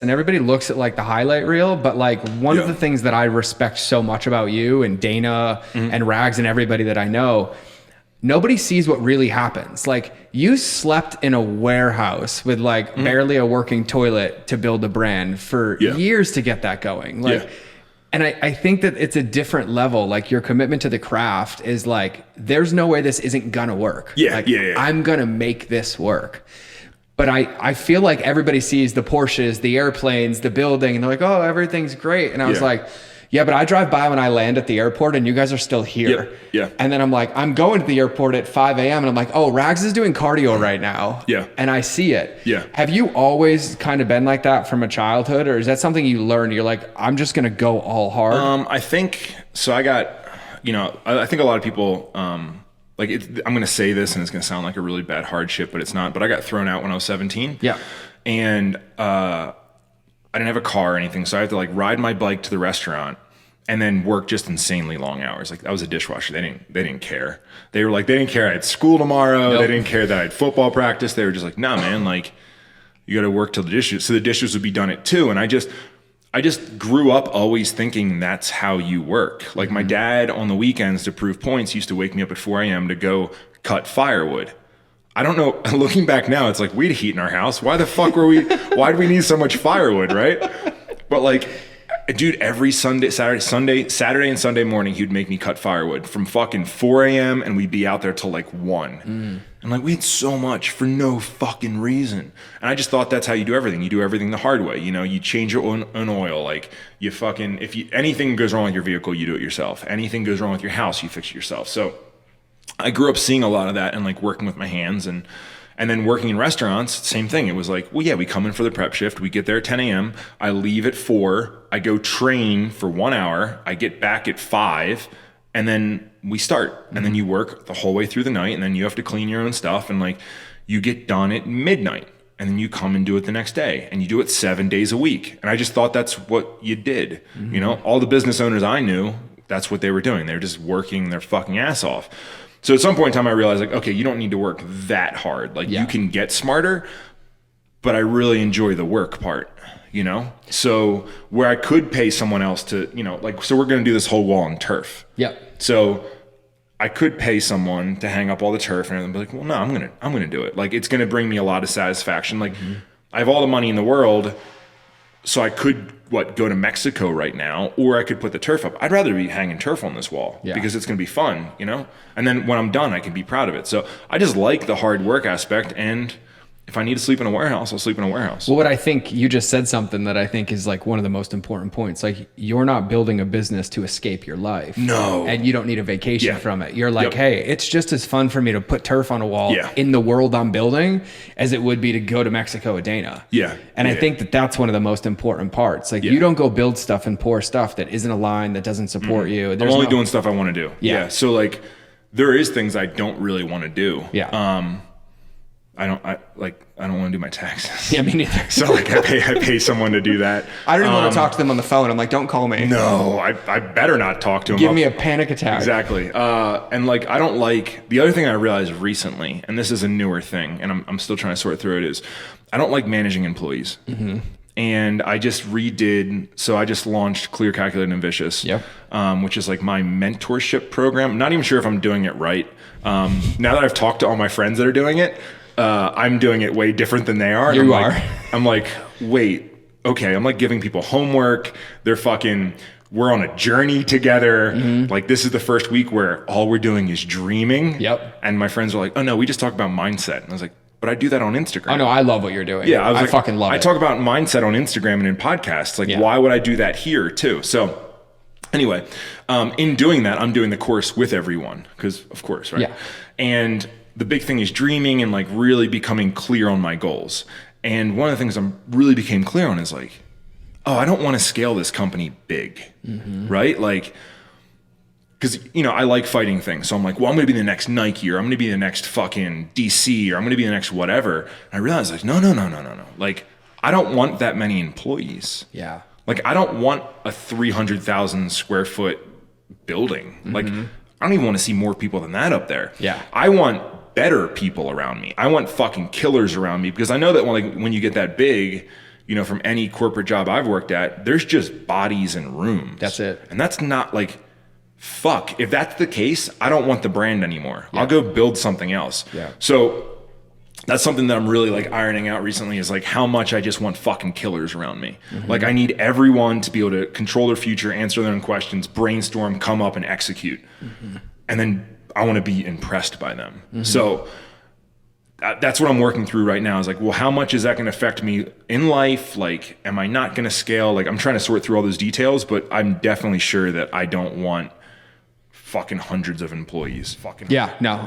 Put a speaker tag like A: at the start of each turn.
A: and everybody looks at like the highlight reel, but like one of the things that I respect so much about you and Dana and Rags and everybody that I know, nobody sees what really happens. Like you slept in a warehouse with like barely a working toilet to build a brand for years to get that going. Like, and I think that it's a different level. Like your commitment to the craft is like, there's no way this isn't gonna work. I'm gonna make this work. But I feel like everybody sees the Porsches, the airplanes, the building, and they're like, oh, everything's great. And I was like, yeah, but I drive by when I land at the airport and you guys are still here. And then I'm like, I'm going to the airport at 5 a.m. and I'm like, oh, Rags is doing cardio right now. And I see it. Have you always kind of been like that from a childhood, or is that something you learned? You're like, I'm just going to go all hard?
B: I think, so I got, I think a lot of people, like I'm going to say this and it's going to sound like a really bad hardship, but it's not. But I got thrown out when I was 17. And I didn't have a car or anything. So I had to like ride my bike to the restaurant and then work just insanely long hours. Like I was a dishwasher. They didn't care. They were like, they didn't care I had school tomorrow. They didn't care that I had football practice. They were just like, nah, man, like you got to work till the dishes. So the dishes would be done at 2. And I just grew up always thinking that's how you work. Like my dad on the weekends to prove points used to wake me up at 4 a.m. to go cut firewood. I don't know. Looking back now, it's like we'd heat in our house. Why the fuck why do we need so much firewood, right? But like, dude, every Saturday and Sunday morning, he'd make me cut firewood from fucking 4 a.m. and we'd be out there till like 1. And like, we had so much for no fucking reason. And I just thought that's how you do everything. You do everything the hard way. You change your own oil. Like you fucking, anything goes wrong with your vehicle, you do it yourself. Anything goes wrong with your house, you fix it yourself. So I grew up seeing a lot of that and like working with my hands and then working in restaurants, same thing. It was like, well, yeah, we come in for the prep shift. We get there at 10 a.m. I leave at 4. I go train for 1 hour. I get back at 5 and then we start. And then you work the whole way through the night and then you have to clean your own stuff. And like you get done at midnight and then you come and do it the next day and you do it 7 days a week. And I just thought that's what you did. All the business owners I knew, that's what they were doing. They were just working their fucking ass off. So at some point in time, I realized like, okay, you don't need to work that hard. Like you can get smarter, but I really enjoy the work part, So where I could pay someone else to, so we're going to do this whole wall in turf. So I could pay someone to hang up all the turf and everything, be like, well, no, I'm going to do it. Like, it's going to bring me a lot of satisfaction. Like I have all the money in the world. So I could, go to Mexico right now, or I could put the turf up. I'd rather be hanging turf on this wall because it's going to be fun, And then when I'm done, I can be proud of it. So I just like the hard work aspect. And if I need to sleep in a warehouse, I'll sleep in a warehouse.
A: Well, what I think you just said something that I think is like one of the most important points. Like you're not building a business to escape your life.
B: No.
A: And you don't need a vacation from it. You're like, hey, it's just as fun for me to put turf on a wall in the world I'm building as it would be to go to Mexico with Dana. And I think that that's one of the most important parts. Like you don't go build stuff and pour stuff that isn't aligned, that doesn't support you.
B: I'm only doing stuff I want to do. So like there is things I don't really want to do. I don't want to do my taxes.
A: Yeah, me neither.
B: So like I pay someone to do that.
A: I don't even want to talk to them on the phone. I'm like, don't call me.
B: No, I better not talk to them.
A: Give me a panic attack.
B: Exactly. And like, I don't like, the other thing I realized recently, and this is a newer thing, and I'm still trying to sort through it, is I don't like managing employees. And I just I just launched Clear, Calculated, and Ambitious, which is like my mentorship program. I'm not even sure if I'm doing it right. Now that I've talked to all my friends that are doing it, I'm doing it way different than they are. I'm like, wait, okay. I'm like giving people homework. We're on a journey together. Like this is the first week where all we're doing is dreaming. And my friends are like, oh no, we just talk about mindset. And I was like, but I do that on Instagram.
A: Oh no, I love what you're doing.
B: Yeah,
A: I fucking love it.
B: I talk about mindset on Instagram and in podcasts. Like, why would I do that here too? So anyway, in doing that, I'm doing the course with everyone because of course, right? And the big thing is dreaming and like really becoming clear on my goals. And one of the things I'm really became clear on is like, oh, I don't want to scale this company big, right? Like, because, I like fighting things. So I'm like, well, I'm going to be the next Nike, or I'm going to be the next fucking DC, or I'm going to be the next whatever. And I realized like, no. Like, I don't want that many employees. Like, I don't want a 300,000 square foot building. Like, I don't even want to see more people than that up there. I want better people around me. I want fucking killers around me, because I know that when you get that big, you know, from any corporate job I've worked at, there's just bodies and rooms.
A: That's it.
B: And that's not like, fuck, if that's the case, I don't want the brand anymore. I'll go build something else. So that's something that I'm really like ironing out recently, is like how much I just want fucking killers around me. Like I need everyone to be able to control their future, answer their own questions, brainstorm, come up and execute. And then I want to be impressed by them. So that's what I'm working through right now, is like, well, how much is that going to affect me in life? Like, am I not going to scale? Like, I'm trying to sort through all those details, but I'm definitely sure that I don't want fucking hundreds of employees.
A: Yeah, no,